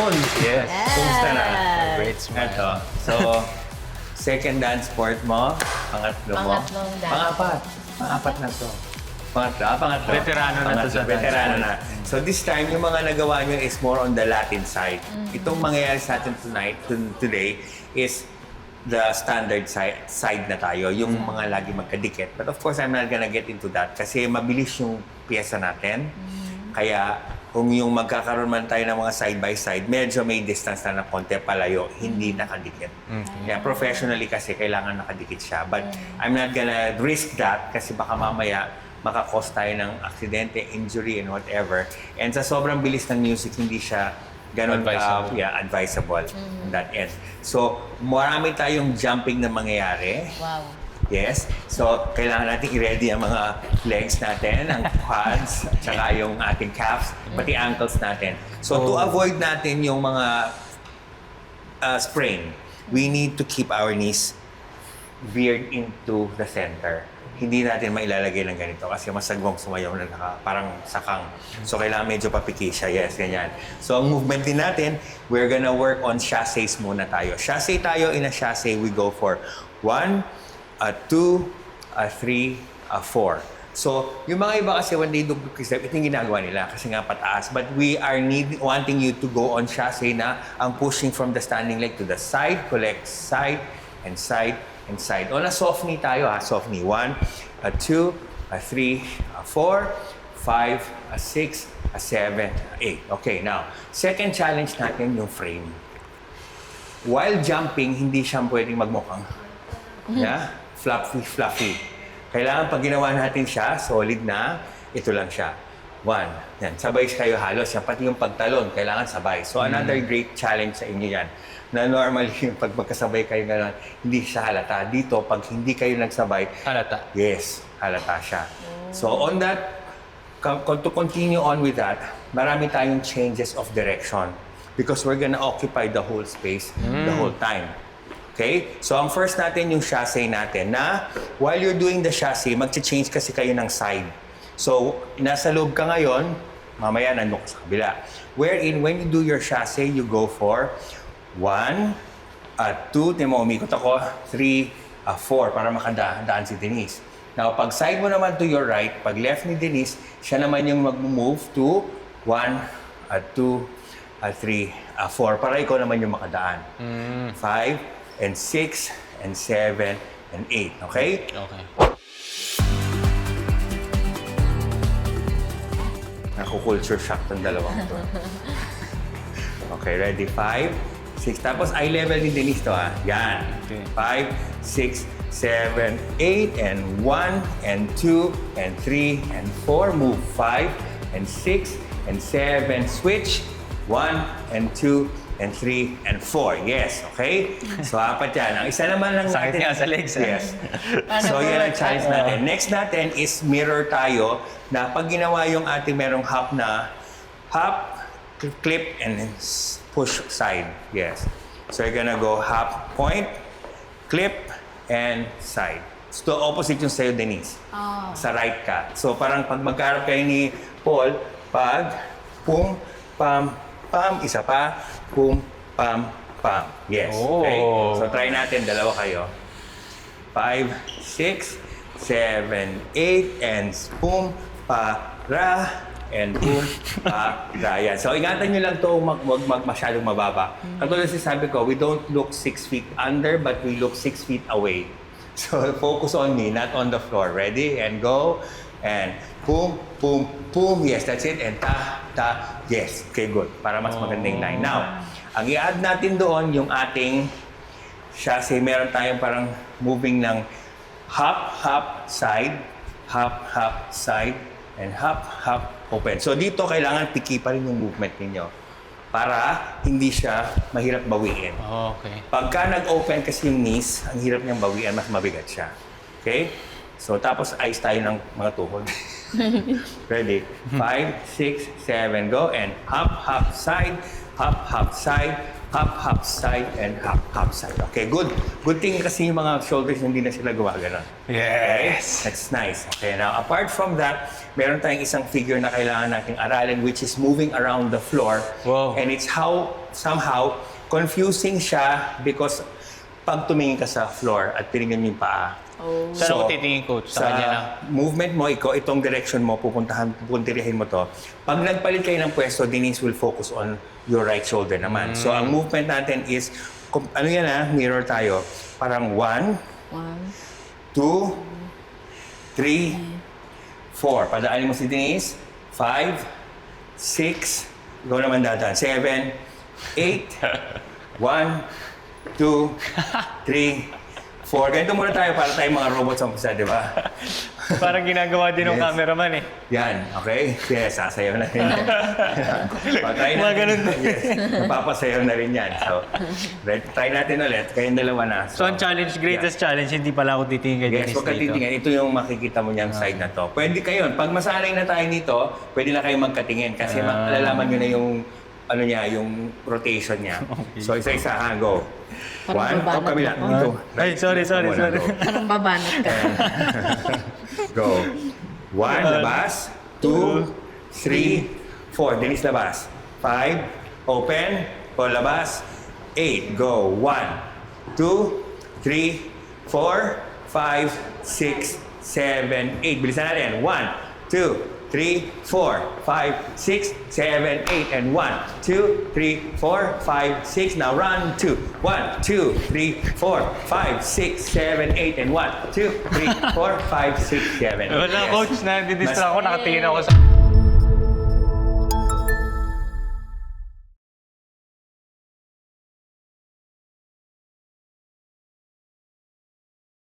Paul. Yes. Kumusta na? Great smile. Ito. So, second dance sport mo. Pangatlo mo. Pangatlong dance. Pangapat. Pangapat na to. Pangatlo. Veterano na to sa dance Veterano na. So this time, yung mga nagawa nyo is more on the Latin side. Itong mangyayari sa atin today is the standard side na tayo, yung mga lagi magkadikit. But of course, I'm not gonna get into that kasi mabilis yung pyesa natin. Kaya kung yung magkakaroon man tayo ng mga side-by-side, medyo may distance na konti palayo, hindi nakadikit. Kaya professionally kasi kailangan nakadikit siya. But I'm not gonna risk that kasi baka mamaya makakos tayo ng aksidente, injury, and whatever. And sa sobrang bilis ng music, hindi siya ganun advisable on that end. So, marami tayong jumping na mangyayari. Wow. Yes. So, kailangan natin i-ready ang mga legs natin, ang quads, at saka yung ating calves, pati ankles natin. So, to avoid natin yung mga sprain, we need to keep our knees veered into the center. Hindi natin mailalagay ng ganito kasi masagwang sumayaw na parang sakang. So, kailangan medyo papiki siya. Yes, ganyan. So, ang movement din natin, we're gonna work on chassis muna tayo. Chassis tayo, in a chassis, we go for 1, 2, 3, 4. So, yung mga iba kasi when they do quick step, ito yung ginagawa nila kasi nga pataas. But we are wanting you to go on chassis na ang pushing from the standing leg to the side, collect side, and side, and side. On a soft knee tayo ha, soft knee. 1, 2, 3, 4, 5, 6, 7, 8. Okay, now, second challenge natin yung frame. While jumping, hindi siya pwedeng magmukhang fluffy. Kailangan pag ginawa natin siya, solid na, ito lang siya. 1. Yan, sabay kayo halos. Yan, pati yung pagtalon, kailangan sabay. So, another great challenge sa inyo yan. Na normally, pag magkasabay kayo gano'n, hindi siya halata. Dito, pag hindi kayo nagsabay, Halata. yes, halata siya. So, on that, to continue on with that, marami tayong changes of direction because we're gonna occupy the whole space the whole time. Okay? So, ang first natin yung chassis natin na while you're doing the chassis, mag-change kasi kayo ng side. So, nasa loob ka ngayon, mamaya nandun ka sa kabila. Wherein, when you do your chassis, you go for 1, 2, timo, umikot ako, 3, 4, para makadaan si Denise. Now, pag side mo naman to your right, pag left ni Denise, siya naman yung mag-move to 1, 2, 3, 4, para ikaw naman yung makadaan. 5, and 6, and 7, and 8. Okay? Okay. Naku-culture shock tong dalawang to. Okay, ready? 5, 6. Tapos eye level ni Denise to ha. Yan. Okay. 5, 6, 7, 8, and 1, and 2, and 3, and 4. Move 5, and 6, and 7. Switch. 1, and 2, and 3, and 4. Yes, okay? So, apat yan. Ang isa naman lang Sakit natin... nga sa legs. Yes. Paano So, ba yan ang work? challenge natin. Next natin is mirror tayo na pag ginawa yung ating merong hop na hop, clip, and then push side. Yes. So, you're gonna go hop, point, clip, and side. So, opposite yung sa'yo, Denise. Sa right ka. So, parang pag magkaharap kayo ni Paul, pag pum, pam, pam, isa pa, pum, pam, pam. Yes. Okay? Oh. So, try natin. Dalawa kayo. 5, 6, 7, 8, and pum, pa, ra, and pum, pa, ra. Yan. So, ingatan nyo lang ito, huwag masyadong mababa. Katulad sabi ko, we don't look 6 feet under, but we look 6 feet away. So, focus on me, not on the floor. Ready? And go. And boom, boom, boom. Yes, that's it. And ta, ta. Yes. Okay, good. Para mas magandang line. Now, ang i-add natin doon yung ating chassis. Meron tayong parang moving ng hop, hop, side, and hop, hop, open. So, dito kailangan piki pa rin yung movement ninyo para hindi siya mahirap bawiin. Okay. Pagka nag-open kasi yung knees, ang hirap niyang bawian, mas mabigat siya. Okay? So, tapos ice tayo ng mga tuhod. Ready? 5, 6, 7, go. And hop, hop, side, hop, side, and hop, side. Okay, good. Good thing kasi yung mga shoulders hindi na sila gumagana. Yes! That's nice. Okay, now apart from that, meron tayong isang figure na kailangan nating aralin which is moving around the floor. Wow. And it's somehow confusing siya because pag tumingin ka sa floor at tinignan mo yung paa. Saan ako titingin, coach? Sa kanya lang? movement mo, itong direction mo, pupuntirihin mo to. Pag nagpalit kayo ng pwesto, Denise will focus on your right shoulder naman. So, ang movement natin is, ano yan mirror tayo. Parang 1, 2, 3, 4. Padaanin mo si Denise. 5, 6, ikaw naman dadaan. 7, 8, 1, 2, 3, 4. Ganito muna tayo para tayong mga robots ang umpisa, di ba? Parang ginagawa din ng Yes. cameraman eh. Yan, okay? Yes, sasayaw na rin yan. Try Mga ganun din. Yes, napapasayaw na rin yan. So, try natin ulit. Kayong dalawa na. So, ang challenge, greatest challenge, hindi pala ako titingin kay Yes, Dennis huwag ka dito. titingin. Ito yung makikita mo niyang side na to. Pwede kayo. Pag masanay na tayo nito, pwede na kayo magkatingin kasi malalaman nyo na yung ano niya, yung rotation niya. So, isa-isa ha, go. Parang 1, babanat kabila. ako. 2. Ay, sorry. Go. Parang babanat ka. Go. 1, labas. 2, 3, 4. Denise, labas. 5, open. O, labas. 8, go. 1, 2, 3, 4, 5, 6, 7, 8. Bilisan natin. 1, 2, 3, 4, 5, 6, 7, 8, and 1, 2, 3, 4, 5, 6. Now run 2. 1, 2, 3, 4, 5, 6, 7, 8, and 1, 2, 3, 4, 5, 6, 7, 8. Wala, Yes. coach, na-distract ako, nakatingin ako sa...